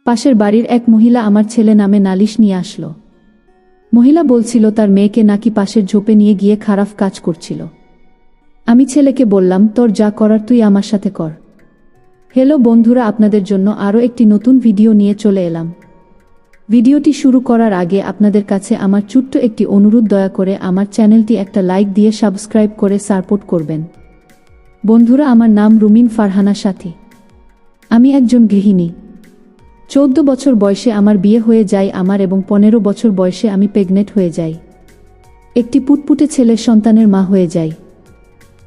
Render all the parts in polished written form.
পাশের বাড়ির এক মহিলা আমার ছেলে নামে নালিশ নিয়ে আসলো। মহিলা বলছিল তার মেয়েকে নাকি পাশের ঝোপে নিয়ে গিয়ে খারাপ কাজ করছিল। আমি ছেলেকে বললাম, তোর যা করার তুই আমার সাথে কর। হ্যালো বন্ধুরা, আপনাদের জন্য আরও একটি নতুন ভিডিও নিয়ে চলে এলাম। ভিডিওটি শুরু করার আগে আপনাদের কাছে আমার ছোট্ট একটি অনুরোধ, দয়া করে আমার চ্যানেলটি একটা লাইক দিয়ে সাবস্ক্রাইব করে সাপোর্ট করবেন। বন্ধুরা, আমার নাম রুমিন ফারহানা সাথী। আমি একজন গৃহিণী। 14 বছর বয়সে আমার বিয়ে হয়ে যায় আমার, এবং 15 বছর বয়সে আমি প্রেগনেন্ট হয়ে যাই। একটি পুটপুটে ছেলের সন্তানের মা হয়ে যাই।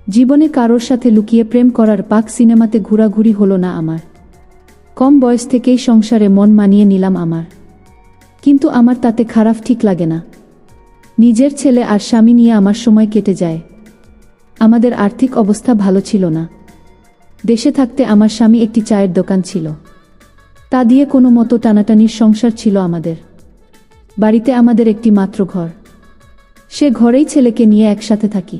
জীবনে কারোর সাথে লুকিয়ে প্রেম করার পাক সিনেমাতে ঘোরাঘুরি হলো না আমার। কম বয়স থেকেই সংসারে মন মানিয়ে নিলাম আমার। কিন্তু আমার তাতে খারাপ ঠিক লাগে না। নিজের ছেলে আর স্বামী নিয়ে আমার সময় কেটে যায়। আমাদের আর্থিক অবস্থা ভালো ছিল না। দেশে থাকতে আমার স্বামী একটি চায়ের দোকান ছিল, তা দিয়ে কোনো মতো টানাটানির সংসার ছিল আমাদের। বাড়িতে আমাদের একটি মাত্র ঘর, সে ঘরেই ছেলেকে নিয়ে একসাথে থাকি।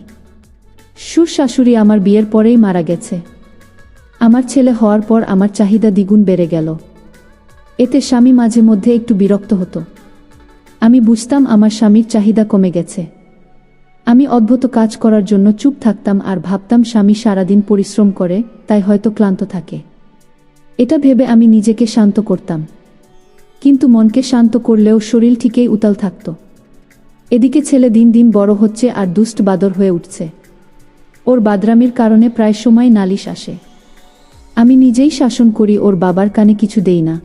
শ্বশুর শাশুড়ি আমার বিয়ের পরেই মারা গেছে। আমার ছেলে হওয়ার পর আমার চাহিদা দ্বিগুণ বেড়ে গেল। এতে স্বামী মাঝে মধ্যে একটু বিরক্ত হতো। আমি বুঝতাম আমার স্বামীর চাহিদা কমে গেছে। আমি অদ্ভুত কাজ করার জন্য চুপ থাকতাম আর ভাবতাম স্বামী সারাদিন পরিশ্রম করে, তাই হয়তো ক্লান্ত থাকে। এটা ভেবে আমি নিজেকে শান্ত করতাম, কিন্তু মনকে শান্ত করলেও শরীর ঠিকই উতাল থাকত। এদিকে ছেলে দিন দিন বড় হচ্ছে আর দুষ্ট বাদর হয়ে উঠছে। ওর বাদরামির কারণে প্রায় সময় নালিশ আসে। আমি নিজেই শাসন করি, ওর বাবার কানে কিছু দেই না।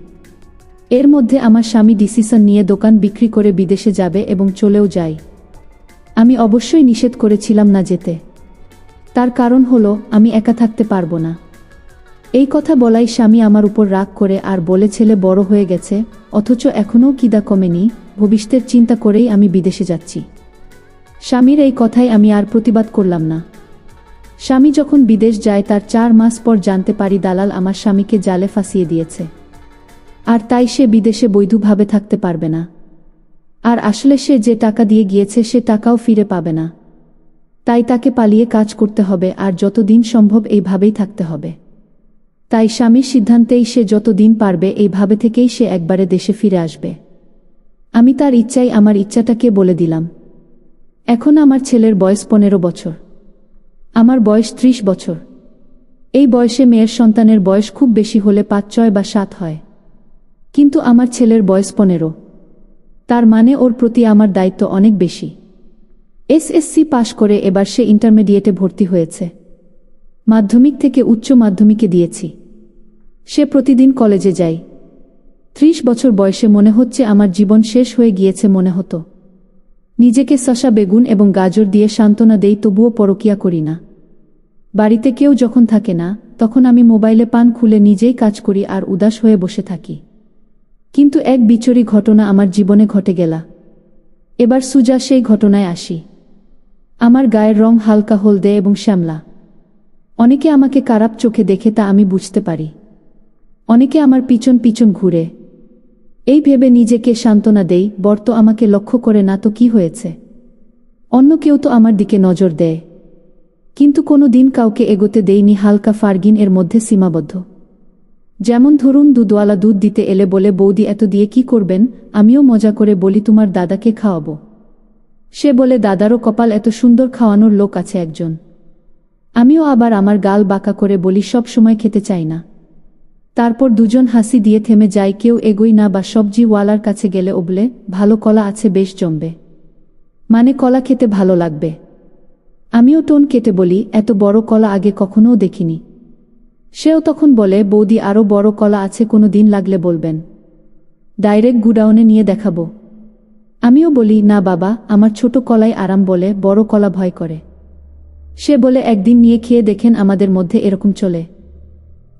এর মধ্যে আমার স্বামী ডিসিশন নিয়ে দোকান বিক্রি করে বিদেশে যাবে এবং চলেও যায়। আমি অবশ্যই নিষেধ করেছিলাম না যেতে। তার কারণ হলো, আমি একা থাকতে পারবো না। এই কথা বলাই স্বামী আমার উপর রাগ করে আর বলে, ছেলে বড় হয়ে গেছে, অথচ এখনও কিদা কমেনি, ভবিষ্যতের চিন্তা করেই আমি বিদেশে যাচ্ছি। স্বামীর এই কথায় আমি আর প্রতিবাদ করলাম না। স্বামী যখন বিদেশ যায় তার 4 মাস পর জানতে পারি দালাল আমার স্বামীকে জালে ফাঁসিয়ে দিয়েছে, আর তাই সে বিদেশে বৈধভাবে থাকতে পারবে না। আর আসলে সে যে টাকা দিয়ে গিয়েছে সে টাকাও ফিরে পাবে না। তাই তাকে পালিয়ে কাজ করতে হবে আর যতদিন সম্ভব এইভাবেই থাকতে হবে। তাই স্বামীর সিদ্ধান্তেই সে যতদিন পারবে এইভাবে থেকেই সে একবারে দেশে ফিরে আসবে। আমি তার ইচ্ছাই আমার ইচ্ছাটাকে বলে দিলাম। এখন আমার ছেলের বয়স 15 বছর, আমার বয়স 30 বছর। এই বয়সে মেয়ের সন্তানের বয়স খুব বেশি হলে 5, 6 বা 7 হয়, কিন্তু আমার ছেলের বয়স 15। তার মানে ওর প্রতি আমার দায়িত্ব অনেক বেশি। এসএসসি পাশ করে এবার সে ইন্টারমিডিয়েটে ভর্তি হয়েছে। মাধ্যমিক থেকে উচ্চ মাধ্যমিকে দিয়েছি। সে প্রতিদিন কলেজে যায়। 30 বছর বয়সে মনে হচ্ছে আমার জীবন শেষ হয়ে গিয়েছে মনে হতো। নিজেকে শসা, বেগুন এবং গাজর দিয়ে সান্ত্বনা দেই, তবুও পরকিয়া করি না। বাড়িতে কেউ যখন থাকে না তখন আমি মোবাইলে পান খুলে নিজেই কাজ করি আর উদাস হয়ে বসে থাকি। কিন্তু এক বিচরি ঘটনা আমার জীবনে ঘটে গেল। এবার সুজা সেই ঘটনায় আসি। আমার গায়ের রং হালকা হলদে এবং শ্যামলা। অনেকে আমাকে খারাপ চোখে দেখে, তা আমি বুঝতে পারি। অনেকে আমার পিছন পিছন ঘুরে। এই ভেবে নিজেকে সান্ত্বনা দেই, বর তো আমাকে লক্ষ্য করে না, তো কি হয়েছে, অন্য কেউ তো আমার দিকে নজর দেয়। কিন্তু কোনো দিন কাউকে এগোতে দেইনি। হালকা ফার্গিন এর মধ্যে সীমাবদ্ধ। যেমন ধরুন, দুধওয়ালা দুধ দিতে এলে বলে, বৌদি এত দিয়ে কি করবেন? আমিও মজা করে বলি, তোমার দাদাকে খাওয়াবো। সে বলে, দাদারও কপাল, এত সুন্দর খাওয়ানোর লোক আছে একজন। আমিও আবার আমার গাল বাঁকা করে বলি, সব সময় খেতে চাই না। তারপর দুজন হাসি দিয়ে থেমে যায়, কেউ এগোই না। বা সবজিওয়ালার কাছে গেলে ও বলে, ভালো কলা আছে, বেশ জমবে, মানে কলা খেতে ভালো লাগবে। আমিও টোন কেটে বলি, এত বড় কলা আগে কখনোও দেখিনি। সেও তখন বলে, বৌদি আরও বড় কলা আছে, কোনো দিন লাগলে বলবেন, ডাইরেক্ট গুডাউনে নিয়ে দেখাবো। আমিও বলি, না বাবা, আমার ছোট কলাই আরাম, বলে বড় কলা ভয় করে। সে বলে, একদিন নিয়ে খেয়ে দেখেন, আমাদের মধ্যে এরকম চলে।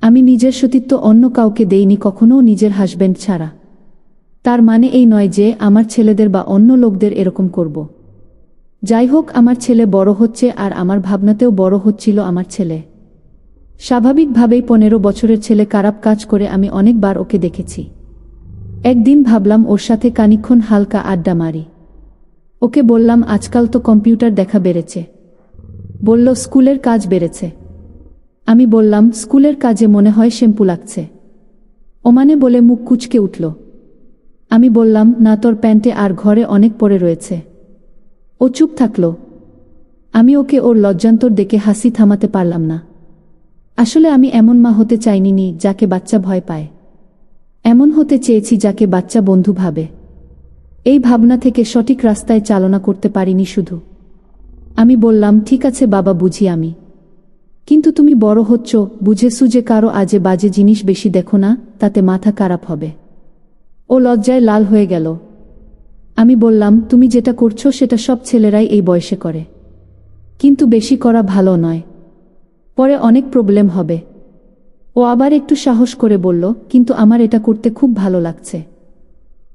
আমি নিজের সতীত্ব অন্য কাউকে দেইনি, কখনোও নিজের হাজব্যান্ড ছাড়া। তার মানে এই নয় যে আমার ছেলেদের বা অন্য লোকদের এরকম করব। যাই হোক, আমার ছেলে বড় হচ্ছে আর আমার ভাবনাতেও বড় হচ্ছিল আমার ছেলে। স্বাভাবিকভাবেই 15 বছরের ছেলে খারাপ কাজ করে আমি অনেকবার ওকে দেখেছি। একদিন ভাবলাম ওর সাথে খানিকক্ষণ হালকা আড্ডা মারি। ওকে বললাম, আজকাল তো কম্পিউটার দেখা বেড়েছে। বলল, স্কুলের কাজ বেড়েছে। আমি বললাম, স্কুলের কাজে মনে হয় শ্যাম্পু লাগছে। ওমানে বলে মুখ কুঁচকে উঠল। আমি বললাম, না, তোর প্যান্টে আর ঘরে অনেক পড়ে রয়েছে। ও চুপ থাকল। আমি ওকে ওর লজ্জান্তর দেখে হাসি থামাতে পারলাম না। আসলে আমি এমন মা হতে চাইনি যাকে বাচ্চা ভয় পায়। এমন হতে চেয়েছি যাকে বাচ্চা বন্ধু ভাবে। এই ভাবনা থেকে সঠিক রাস্তায় চালনা করতে পারিনি শুধু। আমি বললাম, ঠিক আছে বাবা, বুঝি আমি। কিন্তু তুমি বড় হচ্ছ, বুঝে সুঝে কারো আজে বাজে জিনিস বেশি দেখো না, তাতে মাথা খারাপ হবে। ও লজ্জায় লাল হয়ে গেল। আমি বললাম, তুমি যেটা করছো সেটা সব ছেলেরাই এই বয়সে করে, কিন্তু বেশি করা ভালো নয়, পরে অনেক প্রবলেম হবে। ও আবার একটু সাহস করে বলল, কিন্তু আমার এটা করতে খুব ভালো লাগছে।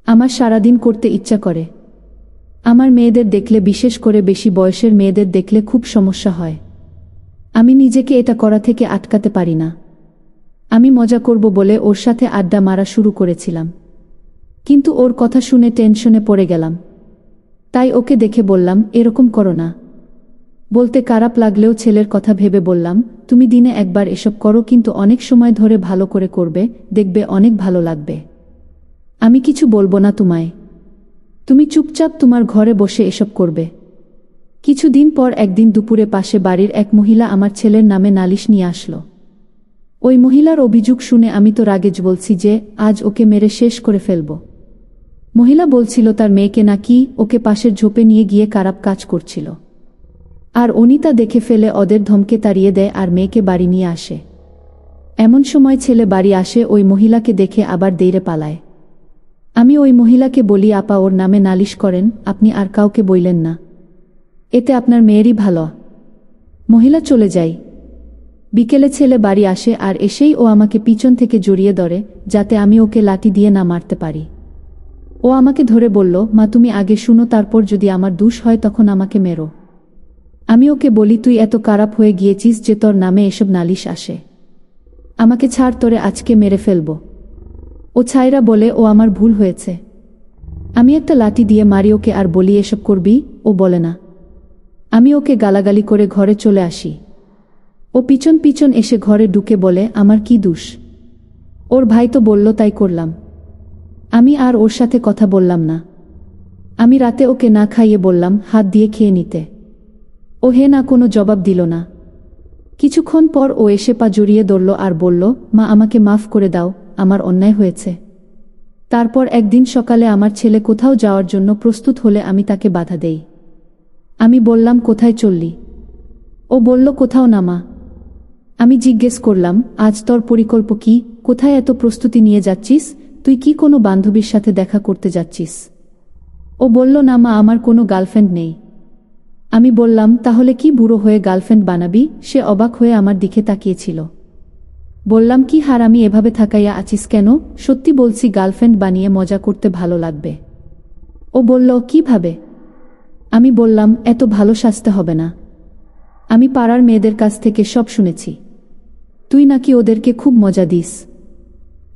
আমার সারাদিন করতে ইচ্ছা করে। আমার মেয়েদের দেখলে, বিশেষ করে বেশি বয়সের মেয়েদের দেখলে খুব সমস্যা হয়। আমি নিজেকে এটা করা থেকে আটকাতে পারি না। আমি মজা করব বলে ওর সাথে আড্ডা মারা শুরু করেছিলাম, কিন্তু ওর কথা শুনে টেনশনে পড়ে গেলাম। তাই ওকে দেখে বললাম, এরকম করো না। বলতে খারাপ লাগলেও ছেলের কথা ভেবে বললাম, তুমি দিনে একবার এসব করো, কিন্তু অনেক সময় ধরে ভালো করে করবে, দেখবে অনেক ভালো লাগবে। আমি কিছু বলবো না তোমায়। তুমি চুপচাপ তোমার ঘরে বসে এসব করবে। কিছুদিন পর একদিন দুপুরে পাশে বাড়ির এক মহিলা আমার ছেলের নামে নালিশ নিয়ে আসলো। ওই মহিলার অভিযোগ শুনে আমি তো রাগে বলছি যে আজ ওকে মেরে শেষ করে ফেলব। মহিলা বলছিল তার মেয়েকে নাকি ওকে পাশের ঝোপে নিয়ে গিয়ে খারাপ কাজ করছিল, আর অনিতা দেখে ফেলে ওদের ধমকে তাড়িয়ে দেয় আর মেয়েকে বাড়ি নিয়ে আসে। এমন সময় ছেলে বাড়ি আসে, ওই মহিলাকে দেখে আবার দৌড়ে পালায়। আমি ওই মহিলাকে বলি, আপা, ওর নামে নালিশ করেন, আপনি আর কাউকে বইলেন না, এতে আপনার মেয়েরই ভালো। মহিলা চলে যায়। বিকেলে ছেলে বাড়ি আসে, আর এসেই ও আমাকে পিছন থেকে জড়িয়ে ধরে, যাতে আমি ওকে লাঠি দিয়ে না মারতে পারি। ও আমাকে ধরে বলল, মা, তুমি আগে শুনো, তারপর যদি আমার দোষ হয় তখন আমাকে মেরো। আমি ওকে বলি, তুই এত খারাপ হয়ে গিয়েছিস যে তোর নামে এসব নালিশ আসে? আমাকে ছাড়, তোরে আজকে মেরে ফেলব। ও ছাইরা বলে, ও আমার ভুল হয়েছে। আমি একটা লাঠি দিয়ে মারি ওকে আর বলি, এসব করবি? ও বলে না। আমি ওকে গালাগালি করে ঘরে চলে আসি। ও পিছন পিছন এসে ঘরে ঢুকে বলে, আমার কি দোষ? ওর ভাই তো বলল, তাই করলাম। আমি আর ওর সাথে কথা বললাম না। আমি রাতে ওকে না খাইয়ে বললাম হাত দিয়ে খেয়ে নিতে। ও হে না, কোনো জবাব দিল না। কিছুক্ষণ পর ও এসে পা জড়িয়ে ধরল আর বলল, মা, আমাকে মাফ করে দাও, আমার অন্যায় হয়েছে। তারপর একদিন সকালে আমার ছেলে কোথাও যাওয়ার জন্য প্রস্তুত হলে আমি তাকে বাধা দেই। আমি বললাম, কোথায় চললি? ও বলল, কোথাও না মা। আমি জিজ্ঞেস করলাম, আজ তোর পরিকল্প কি? কোথায় এত প্রস্তুতি নিয়ে যাচ্ছিস? তুই কি কোনো বান্ধবীর সাথে দেখা করতে যাচ্ছিস? ও বলল, না মা, আমার কোনো গার্লফ্রেন্ড নেই। আমি বললাম, তাহলে কি বুড়ো হয়ে গার্লফ্রেন্ড বানাবি? সে অবাক হয়ে আমার দিকে তাকিয়েছিল। বললাম, কি হারামি, এভাবে থাকাইয়া আছিস কেন? সত্যি বলছি, গার্লফ্রেন্ড বানিয়ে মজা করতে ভালো লাগবে। ও বলল, কিভাবে? আমি বললাম, এত ভালো সাজতে হবে না। আমি পাড়ার মেয়েদের কাছ থেকে সব শুনেছি, তুই নাকি ওদেরকে খুব মজা দিস।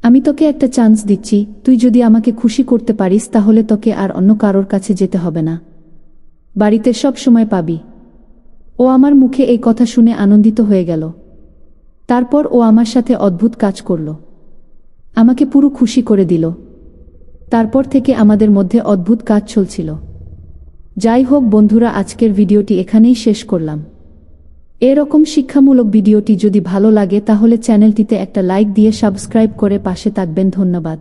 আমি তোকে একটা চান্স দিচ্ছি, তুই যদি আমাকে খুশি করতে পারিস তাহলে তোকে আর অন্য কারোর কাছে যেতে হবে না, বাড়িতে সব সময় পাবি। ও আমার মুখে এই কথা শুনে আনন্দিত হয়ে গেল। তারপর ও আমার সাথে অদ্ভুত কাজ করল, আমাকে পুরো খুশি করে দিল। তারপর থেকে আমাদের মধ্যে অদ্ভুত কাজ চলছিল। যাই হোক বন্ধুরা, আজকের ভিডিওটি এখানেই শেষ করলাম। এরকম শিক্ষামূলক ভিডিওটি যদি ভালো লাগে তাহলে চ্যানেলটিতে একটা লাইক দিয়ে সাবস্ক্রাইব করে পাশে থাকবেন। ধন্যবাদ।